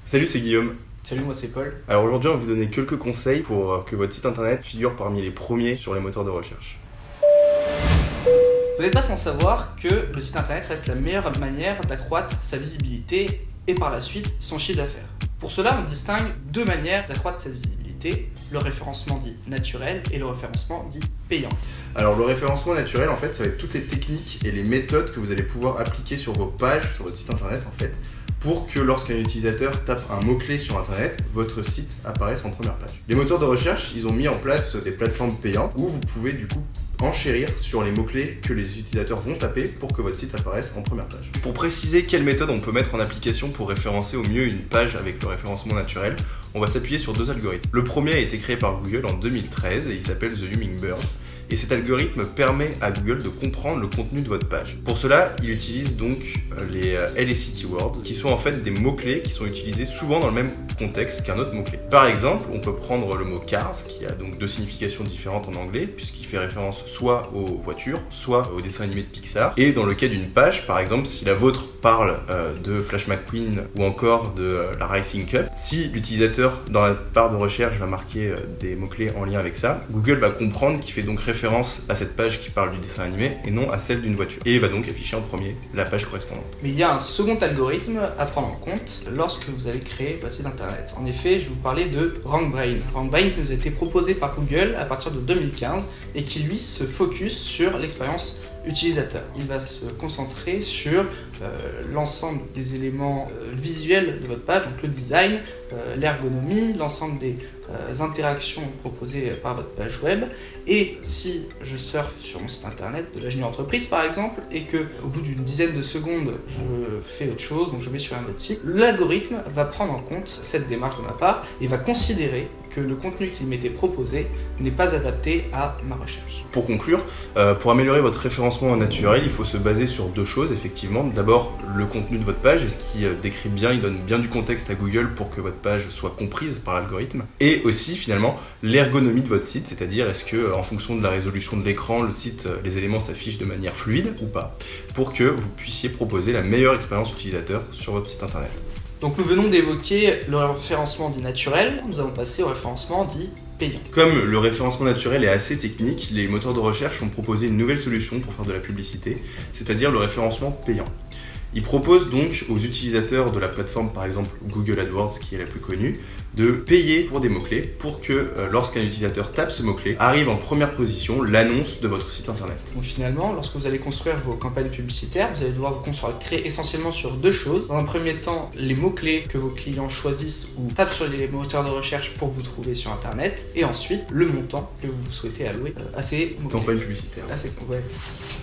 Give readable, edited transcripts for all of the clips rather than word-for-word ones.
Salut, c'est Guillaume. Salut, moi c'est Paul. Alors aujourd'hui, on va vous donner quelques conseils pour que votre site internet figure parmi les premiers sur les moteurs de recherche. Vous n'êtes pas sans savoir que le site internet reste la meilleure manière d'accroître sa visibilité et par la suite son chiffre d'affaires. Pour cela, on distingue deux manières d'accroître cette visibilité, le référencement dit naturel et le référencement dit payant. Alors le référencement naturel, en fait, ça va être toutes les techniques et les méthodes que vous allez pouvoir appliquer sur vos pages, sur votre site internet en fait, pour que lorsqu'un utilisateur tape un mot-clé sur internet, votre site apparaisse en première page. Les moteurs de recherche, ils ont mis en place des plateformes payantes où vous pouvez du coup enchérir sur les mots-clés que les utilisateurs vont taper pour que votre site apparaisse en première page. Pour préciser quelle méthode on peut mettre en application pour référencer au mieux une page avec le référencement naturel, on va s'appuyer sur deux algorithmes. Le premier a été créé par Google en 2013 et il s'appelle The Hummingbird. Et cet algorithme permet à Google de comprendre le contenu de votre page. Pour cela, il utilise donc les LAC keywords, qui sont en fait des mots-clés qui sont utilisés souvent dans le même contexte qu'un autre mot-clé. Par exemple, on peut prendre le mot cars, qui a donc deux significations différentes en anglais, puisqu'il fait référence soit aux voitures, soit aux dessins animés de Pixar. Et dans le cas d'une page, par exemple, si la vôtre parle de Flash McQueen ou encore de la Racing Cup, si l'utilisateur dans la barre de recherche va marquer des mots-clés en lien avec ça, Google va comprendre qu'il fait donc référence à cette page qui parle du dessin animé et non à celle d'une voiture. Et il va donc afficher en premier la page correspondante. Mais il y a un second algorithme à prendre en compte lorsque vous allez créer votre site internet. En effet, je vais vous parler de RankBrain. RankBrain qui nous a été proposé par Google à partir de 2015 et qui lui se focus sur l'expérience utilisateur. Il va se concentrer sur l'ensemble des éléments visuels de votre page, donc le design, l'ergonomie, l'ensemble des interactions proposées par votre page web. Et si je surfe sur mon site internet de la junior entreprise par exemple, et que au bout d'une dizaine de secondes je fais autre chose, donc je vais sur un autre site, l'algorithme va prendre en compte cette démarche de ma part et va considérer que le contenu qu'il m'était proposé n'est pas adapté à ma recherche. Pour conclure, pour améliorer votre référencement naturel, il faut se baser sur deux choses effectivement. D'abord, le contenu de votre page, est-ce qu'il décrit bien, il donne bien du contexte à Google pour que votre page soit comprise par l'algorithme. Et aussi finalement, l'ergonomie de votre site, c'est-à-dire est-ce que en fonction de la résolution de l'écran, le site, les éléments s'affichent de manière fluide ou pas, pour que vous puissiez proposer la meilleure expérience utilisateur sur votre site internet. Donc nous venons d'évoquer le référencement dit naturel, nous allons passer au référencement dit payant. Comme le référencement naturel est assez technique, les moteurs de recherche ont proposé une nouvelle solution pour faire de la publicité, c'est-à-dire le référencement payant. Ils proposent donc aux utilisateurs de la plateforme, par exemple Google AdWords qui est la plus connue, de payer pour des mots-clés pour que lorsqu'un utilisateur tape ce mot-clé, arrive en première position l'annonce de votre site internet. Donc finalement, lorsque vous allez construire vos campagnes publicitaires, vous allez devoir vous concentrer essentiellement sur deux choses. Dans un premier temps, les mots-clés que vos clients choisissent ou tapent sur les moteurs de recherche pour vous trouver sur internet. Et ensuite, le montant que vous souhaitez allouer à ces mots-clés. Campagne publicitaire. Ouais.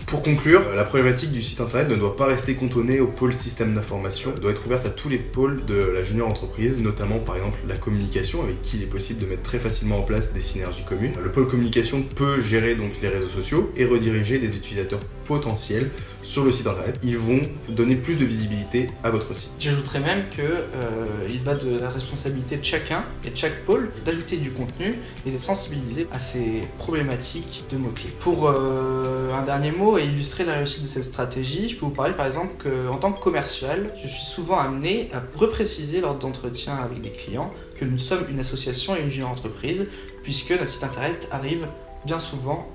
Pour conclure, la problématique du site internet ne doit pas rester cantonnée au pôle système d'information, elle doit être ouverte à tous les pôles de la junior entreprise, notamment par exemple la communication avec qui il est possible de mettre très facilement en place des synergies communes. Le pôle communication peut gérer donc les réseaux sociaux et rediriger des utilisateurs potentiels sur le site internet. Ils vont donner plus de visibilité à votre site. J'ajouterais même qu'il va de la responsabilité de chacun et de chaque pôle d'ajouter du contenu et de sensibiliser à ces problématiques de mots-clés. Pour un dernier mot et illustrer la réussite de cette stratégie, je peux vous parler par exemple qu'en tant que commercial, je suis souvent amené à repréciser lors d'entretiens avec des clients que nous sommes une association et une junior entreprise, puisque notre site internet arrive bien souvent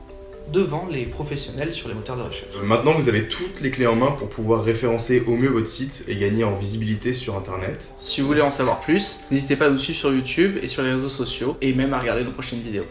devant les professionnels sur les moteurs de recherche. Maintenant, vous avez toutes les clés en main pour pouvoir référencer au mieux votre site et gagner en visibilité sur internet. Si vous voulez en savoir plus, n'hésitez pas à nous suivre sur YouTube et sur les réseaux sociaux et même à regarder nos prochaines vidéos.